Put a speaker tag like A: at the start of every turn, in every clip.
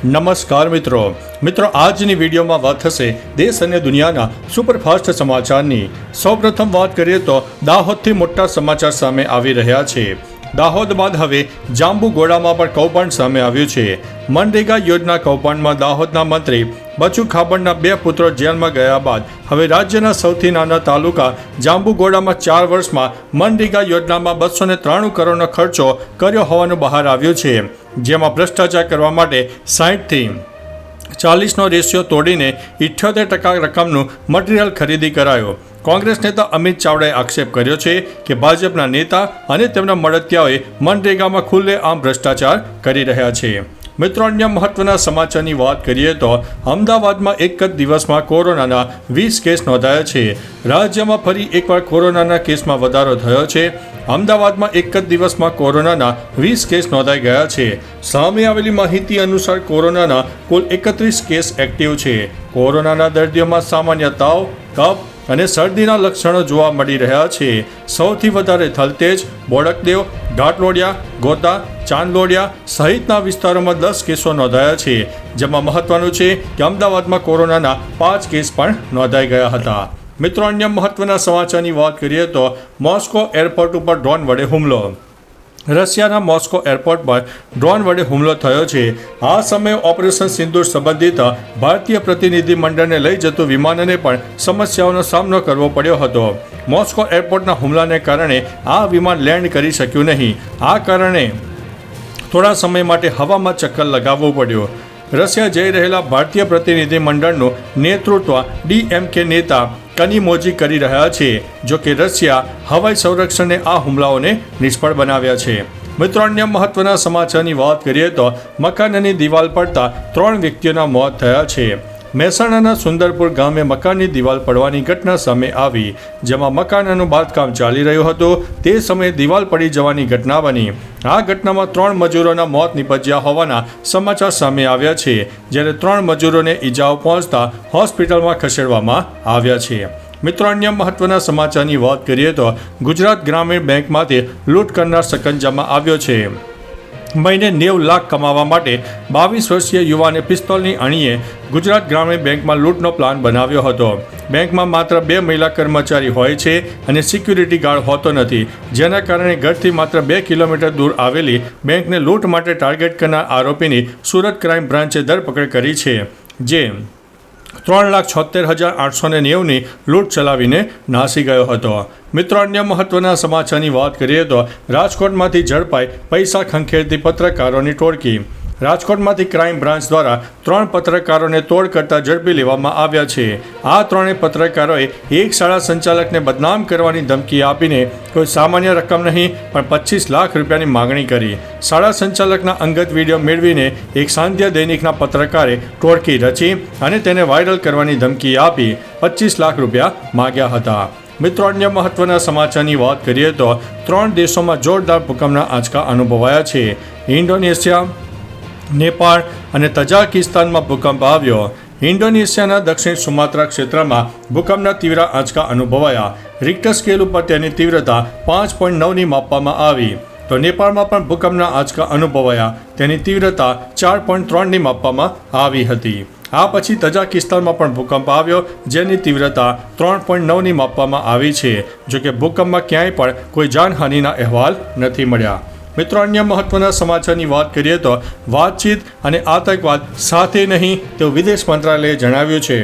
A: નમસ્કાર મિત્રો આજની વિડીયોમાં વાત થશે દેશ અને દુનિયાના સુપરફાસ્ટ સમાચારની। સૌપ્રથમ વાત કરીએ તો દાહોદથી મોટા સમાચાર સામે આવી રહ્યા છે। દાહોદ બાદ હવે જાંબુઘોડામાં પણ કૌભાંડ સામે આવ્યું છે। મનરેગા યોજના કૌભાંડમાં દાહોદના મંત્રી બચુ ખાબડના 2 પુત્રો જેલમાં ગયા બાદ હવે રાજ્યના સૌથી નાના તાલુકા જાંબુઘોડામાં 4 વર્ષમાં મનરેગા યોજનામાં 293 કરોડનો ખર્ચો કર્યો હોવાનું બહાર આવ્યું છે, જેમાં ભ્રષ્ટાચાર કરવા માટે 60 થી 40નો રેશિયો તોડીને 78% રકમનું મટીરિયલ ખરીદી કરાયો। કોંગ્રેસ નેતા અમિત ચાવડાએ આક્ષેપ કર્યો છે કે ભાજપના નેતા અને તેમના મળતિયાઓએ મનરેગામાં ખુલ્લેઆમ ભ્રષ્ટાચાર કરી રહ્યા છે। મિત્રો, અન્ય મહત્વના સમાચારની વાત કરીએ તો અમદાવાદમાં એક જ દિવસમાં કોરોનાના 20 કેસ નોંધાયા છે। રાજ્યમાં ફરી એકવાર કોરોનાના કેસમાં વધારો થયો છે। અમદાવાદમાં એક જ દિવસમાં કોરોનાના 20 કેસ નોંધાઈ ગયા છે। સામે આવેલી માહિતી અનુસાર કોરોનાના કુલ 31 કેસ એક્ટિવ છે। કોરોનાના દર્દીઓમાં સામાન્ય તાવ, કફ અને શરદીના લક્ષણો જોવા મળી રહ્યા છે। સૌથી વધારે થલતેજ, બોડકદેવ, ઘાટલોડિયા, ગોતા, ચાંદલોડિયા સહિતના વિસ્તારોમાં 10 કેસો નોંધાયા છે, જેમાં મહત્વનું છે કે અમદાવાદમાં કોરોનાના 5 કેસ પણ નોંધાઈ ગયા હતા। મિત્રો, અન્ય મહત્વના સમાચારની વાત કરીએ તો મોસ્કો એરપોર્ટ ઉપર ડ્રોન વડે હુમલો। રશિયાના મોસ્કો એરપોર્ટ પર ડ્રોન વડે હુમલો થયો છે। આ સમયે ઓપરેશન સિંદૂર સંબંધિત ભારતીય પ્રતિનિધિ મંડળને લઈ જતું વિમાનને પણ સમસ્યાઓનો સામનો કરવો પડ્યો હતો। મોસ્કો એરપોર્ટના હુમલાને કારણે આ વિમાન લેન્ડ કરી શક્યું નહીં। આ કારણે થોડા સમય માટે હવામાં ચક્કર લગાવવું પડ્યું। રશિયા જઈ રહેલા ભારતીય પ્રતિનિધિ મંડળનું નેતૃત્વ DMK નેતા કનીમોજી કરી રહ્યા છે। જો કે રશિયા હવાઈ સંરક્ષણે આ હુમલાઓને નિષ્ફળ બનાવ્યા છે। મિત્રો, અન્ય મહત્વના સમાચારની વાત કરીએ તો મકાનની દિવાલ પડતા 3 વ્યક્તિઓના મોત થયા છે। મહેસાણાના સુંદરપુર ગામે મકાનની દિવાલ પડવાની ઘટના સામે આવી, જેમાં મકાનનું બાંધકામ ચાલી રહ્યું હતું તે સમયે દિવાલ પડી જવાની ઘટના બની। આ ઘટનામાં 3 મજૂરોના મોત નીપજ્યા હોવાના સમાચાર સામે આવ્યા છે, જ્યારે 3 મજૂરોને ઈજાઓ પહોંચતા હોસ્પિટલમાં ખસેડવામાં આવ્યા છે। મિત્રો, અન્ય મહત્વના સમાચારની વાત કરીએ તો ગુજરાત ગ્રામીણ બેંકમાંથી લૂંટ કરનાર સકંજામાં આવ્યો છે। મહિને 90 લાખ કમાવા માટે 22 વર્ષીય યુવાને પિસ્તોલની અણીએ ગુજરાત ગ્રામીણ બેંકમાં લૂંટનો પ્લાન બનાવ્યો હતો। બેંકમાં માત્ર 2 મહિલા કર્મચારી હોય છે અને સિક્યુરિટી ગાર્ડ હોતો નથી, જેના કારણે ઘરથી માત્ર 2 કિલોમીટર દૂર આવેલી બેંકને લૂંટ માટે ટાર્ગેટ કરનાર આરોપીની સુરત ક્રાઇમ બ્રાન્ચે ધરપકડ કરી છે, જે 3,76,890ની લૂંટ ચલાવીને નાસી ગયો હતો। મિત્રો, અન્ય મહત્વના સમાચારની વાત કરીએ તો રાજકોટમાંથી ઝડપાઈ પૈસા ખંખેરતી પત્રકારોની ટોળકી। રાજકોટમાંથી ક્રાઇમ બ્રાન્ચ દ્વારા 3 પત્રકારોને તોડ કરતા ઝડપી લેવામાં આવ્યા છે। આ 3 પત્રકારોએ એક શાળા સંચાલકને બદનામ કરવાની ધમકી આપીને કોઈ સામાન્ય રકમ નહીં પણ 25 લાખ રૂપિયાની માગણી કરી। શાળા સંચાલકના અંગત વિડીયો મેળવીને એક સાંધ્ય દૈનિકના પત્રકારે ટોળકી રચી અને તેને વાયરલ કરવાની ધમકી આપી 25 લાખ રૂપિયા માગ્યા હતા। મિત્રો, અન્ય મહત્વના સમાચારની વાત કરીએ તો 3 દેશોમાં જોરદાર ભૂકંપના આંચકા અનુભવાયા છે। ઇન્ડોનેશિયા, નેપાળ અને તજાકિસ્તાનમાં ભૂકંપ આવ્યો। ઇન્ડોનેશિયાના દક્ષિણ સુમાત્રા ક્ષેત્રમાં ભૂકંપના તીવ્ર આંચકા અનુભવાયા। રિક્ટર સ્કેલ ઉપર તેની તીવ્રતા 5.9ની માપવામાં આવી, તો નેપાળમાં પણ ભૂકંપના આંચકા અનુભવાયા, તેની તીવ્રતા 4.3ની માપવામાં આવી હતી। આ પછી તજાકિસ્તાનમાં પણ ભૂકંપ આવ્યો, જેની તીવ્રતા 3.9ની માપવામાં આવી છે। જોકે ભૂકંપમાં ક્યાંય પણ કોઈ જાનહાનિના અહેવાલ નથી મળ્યા। મિત્રો, અન્ય મહત્વના સમાચારની વાત કરીએ તો વાતચીત અને આતંકવાદ સાથે નહીં તેવું વિદેશ મંત્રાલયે જણાવ્યું છે।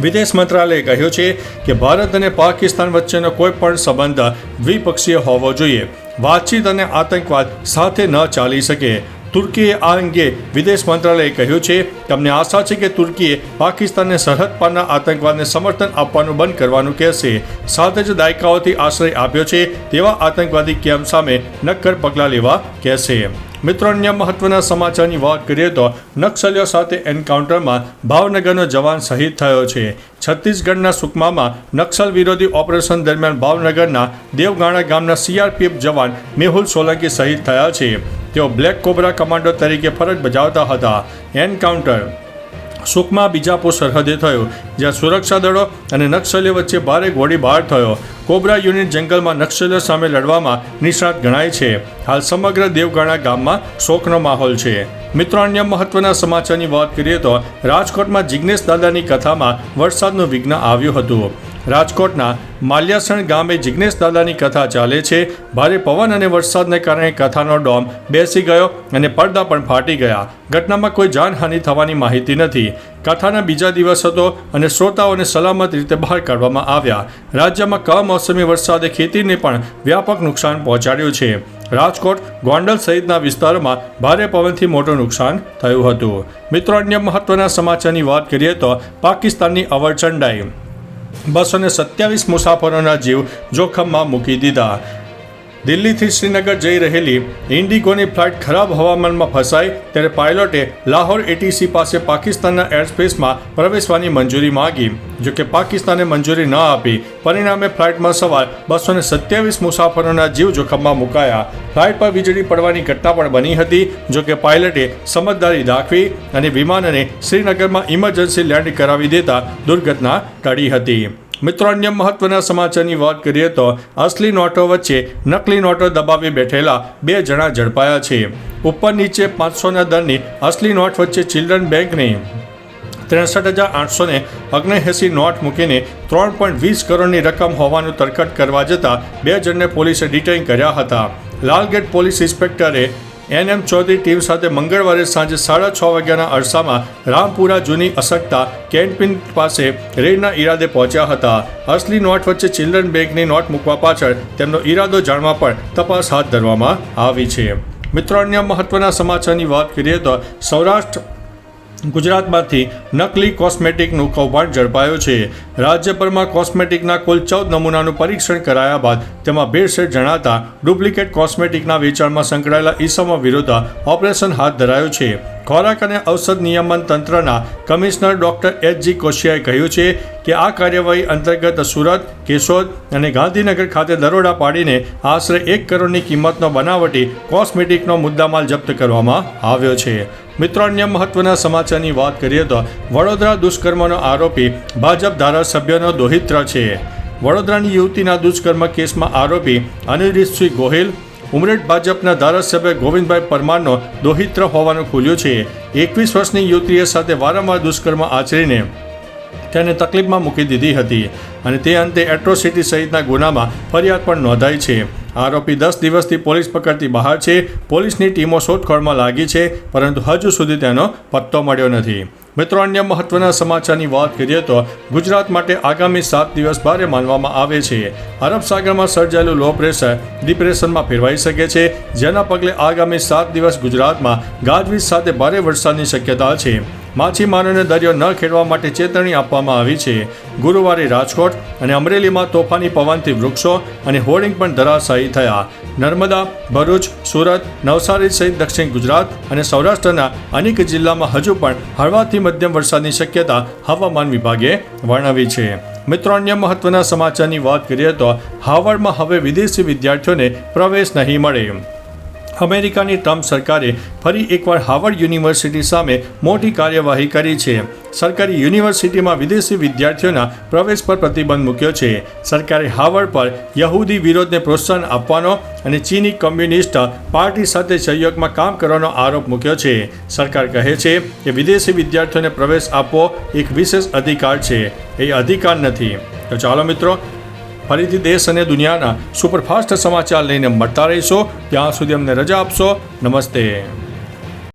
A: વિદેશ મંત્રાલયે કહ્યું છે કે ભારત અને પાકિસ્તાન વચ્ચેનો કોઈ પણ સંબંધ દ્વિપક્ષીય હોવો જોઈએ। વાતચીત અને આતંકવાદ સાથે ન ચાલી શકે। તુર્કીએ આ અંગે વિદેશ મંત્રાલયે કહ્યું છે કે અમને આશા છે કે તુર્કીએ પાકિસ્તાનને સરહદ પરના આતંકવાદને સમર્થન આપવાનું બંધ કરવાનું કહેશે। સાથે જ દાયકાઓથી આશ્રય આપ્યો છે તેવા આતંકવાદી કેમ્પ સામે નક્કર પગલાં લેવા કહેશે। મિત્રો, અન્ય મહત્વના સમાચારની વાત કરીએ તો નક્સલીઓ સાથે એન્કાઉન્ટરમાં ભાવનગરનો જવાન શહીદ થયો છે। છત્તીસગઢના સુકમામાં નક્સલ વિરોધી ઓપરેશન દરમિયાન ભાવનગરના દેવગાણા ગામના CRPF જવાન મેહુલ સોલંકી શહીદ થયા છે। તેઓ બ્લેક કોબરા કમાન્ડો તરીકે ફરજ બજાવતા હતા। એન્કાઉન્ટર સુકમા બીજાપુર સરહદે થયો, જ્યાં સુરક્ષા દળો અને નક્સલીઓ વચ્ચે ભારે ગોળીબાર થયો। કોબરા યુનિટ જંગલમાં નક્સલીઓ સામે લડવામાં નિષ્ણાત ગણાય છે। હાલ સમગ્ર દેવગાણા ગામમાં શોકનો માહોલ છે। મિત્રો, અન્ય મહત્વના સમાચારની વાત કરીએ તો રાજકોટમાં જિજ્ઞેશ દાદાની કથામાં વરસાદનું વિઘ્ન આવ્યું હતું. રાજકોટના માલ્યાસણ ગામે જિજ્ઞેશ દાદાની કથા ચાલે છે. ભારે પવન અને વરસાદને કારણે કથાનો ડોમ બેસી ગયો અને પડદા પણ ફાટી ગયા. ઘટનામાં કોઈ જાનહાનિ થવાની માહિતી નથી. કથાના બીજા દિવસ હતો અને શ્રોતાઓને સલામત રીતે બહાર કાઢવામાં આવ્યા. રાજ્યમાં કમોસમી વરસાદે ખેતીને પણ વ્યાપક નુકસાન પહોંચાડ્યું છે. રાજકોટ, ગોંડલ સહિતના વિસ્તારોમાં ભારે પવનથી મોટું નુકસાન થયું હતું. મિત્રો, અન્ય મહત્વના સમાચારની વાત કરીએ તો પાકિસ્તાનની અવરચંડાઈ, 227 મુસાફરોના જીવ જોખમમાં મૂકી દીધા. દિલ્હીથી શ્રીનગર જઈ રહેલી ઇન્ડિગોની ફ્લાઇટ ખરાબ હવામાનમાં ફસાઈ ત્યારે પાયલોટે લાહોર એટીસી પાસે પાકિસ્તાનના એરસ્પેસમાં પ્રવેશવાની મંજૂરી માંગી. જોકે પાકિસ્તાને મંજૂરી ન આપી. પરિણામે ફ્લાઇટમાં સવાર 227 મુસાફરોના જીવ જોખમમાં મુકાયા. ફ્લાઇટ પર વીજળી પડવાની ઘટના પણ બની હતી. જોકે પાયલટે સમજદારી દાખવી અને વિમાનને શ્રીનગરમાં ઇમરજન્સી લેન્ડ કરાવી દેતા દુર્ઘટના ટળી હતી. મિત્રો, અન્ય મહત્વના સમાચારની વાત કરીએ તો અસલી નોટો વચ્ચે નકલી નોટો દબાવી બેઠેલા 2 જણા ઝડપાયા છે. ઉપર નીચે 500ના દરની અસલી નોટ વચ્ચે ચિલ્ડ્રન બેંકની 63,879 નોટ મૂકીને 3.20 કરોડની રકમ હોવાનું તરકટ કરવા જતાં 2 જણને પોલીસે ડિટેઇન કર્યા હતા. લાલગેટ પોલીસ ઇન્સ્પેક્ટરે NM ચૌધરી ટીમ સાથે મંગળવારે સાંજે 6:30 વાગ્યાના અરસામાં રામપુરા જૂની અસકતા કેન્ટીન પાસે રેડના ઈરાદે પહોંચ્યા હતા. અસલી નોટ વચ્ચે ચિલ્ડ્રન બેંકની નોટ મૂકવા પાછળ તેમનો ઈરાદો જાણવા પણ તપાસ હાથ ધરવામાં આવી છે. મિત્રો, અન્ય મહત્વના સમાચારની વાત કરીએ તો સૌરાષ્ટ્ર ગુજરાતમાંથી નકલી કોસ્મેટિકનું કૌભાંડ ઝડપાયું છે. રાજ્યભરમાં કોસ્મેટિકના કુલ 14 નમૂનાનું પરીક્ષણ કરાયા બાદ તેમાં ભેળસેળ જણાતા ડુપ્લિકેટ કોસ્મેટિકના વેચાણમાં સંકળાયેલા ઈસમો વિરુદ્ધ ઓપરેશન હાથ ધરાયું છે. ખોરાક અને ઔષધ નિયમન તંત્રના કમિશનર ડોક્ટર H.G. કોશિયાએ કહ્યું છે કે આ કાર્યવાહી અંતર્ગત સુરત, કેશોદ અને ગાંધીનગર ખાતે દરોડા પાડીને આશરે 1 કરોડની કિંમતનો બનાવટી કોસ્મેટિકનો મુદ્દામાલ જપ્ત કરવામાં આવ્યો છે. મિત્રો, અન્ય મહત્વના સમાચારની વાત કરીએ તો વડોદરા દુષ્કર્મનો આરોપી ભાજપ ધારાસભ્યનો દોહિત્ર છે. વડોદરાની યુવતીના દુષ્કર્મ કેસમાં આરોપી અનિરુદ્ધસિંહ ગોહિલ ઉમરેઠ ભાજપના ધારાસભ્ય ગોવિંદભાઈ પરમારનો દોહિત્ર હોવાનું ખુલ્યું છે. 21 વર્ષની યુવતીએ સાથે વારંવાર દુષ્કર્મ આચરીને તેને તકલીફમાં મૂકી દીધી હતી અને તે અંતે એટ્રોસિટી સહિતના ગુનામાં ફરિયાદ પણ નોંધાઈ છે. આરોપી 10 દિવસથી પોલીસ પકડથી બહાર છે. પોલીસની ટીમો શોધખોળમાં લાગી છે, પરંતુ હજુ સુધી તેનો પત્તો મળ્યો નથી. મિત્રો, અન્ય મહત્વના સમાચારની વાત કરીએ તો ગુજરાત માટે આગામી 7 દિવસ ભારે માનવામાં આવે છે. અરબ સાગરમાં સર્જાયેલું લો પ્રેશર ડિપ્રેશનમાં ફેરવાઈ શકે છે, જેના પગલે આગામી 7 દિવસ ગુજરાતમાં ગાજવીજ સાથે ભારે વરસાદની શક્યતા છે. માછીમારોને દરિયો ન ખેડવા માટે ચેતવણી આપવામાં આવી છે. ગુરુવારે રાજકોટ અને અમરેલીમાં તોફાની પવનથી વૃક્ષો અને હોર્ડિંગ પણ ધરાશાયી થયા. નર્મદા, ભરૂચ, સુરત, નવસારી સહિત દક્ષિણ ગુજરાત અને સૌરાષ્ટ્રના અનેક જિલ્લામાં હજુ પણ હળવાથી મધ્યમ વરસાદની શક્યતા હવામાન વિભાગે વર્ણવી છે. મિત્રો, અન્ય મહત્વના સમાચારની વાત કરીએ તો હાર્વર્ડમાં હવે વિદેશી વિદ્યાર્થીઓને પ્રવેશ નહીં મળે. અમેરિકાની ટ્રમ્પ સરકારે ફરી એકવાર હાર્વર્ડ યુનિવર્સિટી સામે મોટી કાર્યવાહી કરી છે. સરકારી યુનિવર્સિટીમાં વિદેશી વિદ્યાર્થીઓના પ્રવેશ પર પ્રતિબંધ મૂક્યો છે. સરકારે હાર્વર્ડ પર યહૂદી વિરોધને પ્રોત્સાહન આપવાનો અને ચીની કમ્યુનિસ્ટ પાર્ટી સાથે સહયોગમાં કામ કરવાનો આરોપ મૂક્યો છે. સરકાર કહે છે કે વિદેશી વિદ્યાર્થીઓને પ્રવેશ આપવો એક વિશેષ અધિકાર છે, એ અધિકાર નથી. તો ચાલો મિત્રો, ફરીથી દેશ અને દુનિયાના સુપરફાસ્ટ સમાચાર લઈને મળતા રહીશો. ત્યાં સુધી અમને રજા આપશો. નમસ્તે.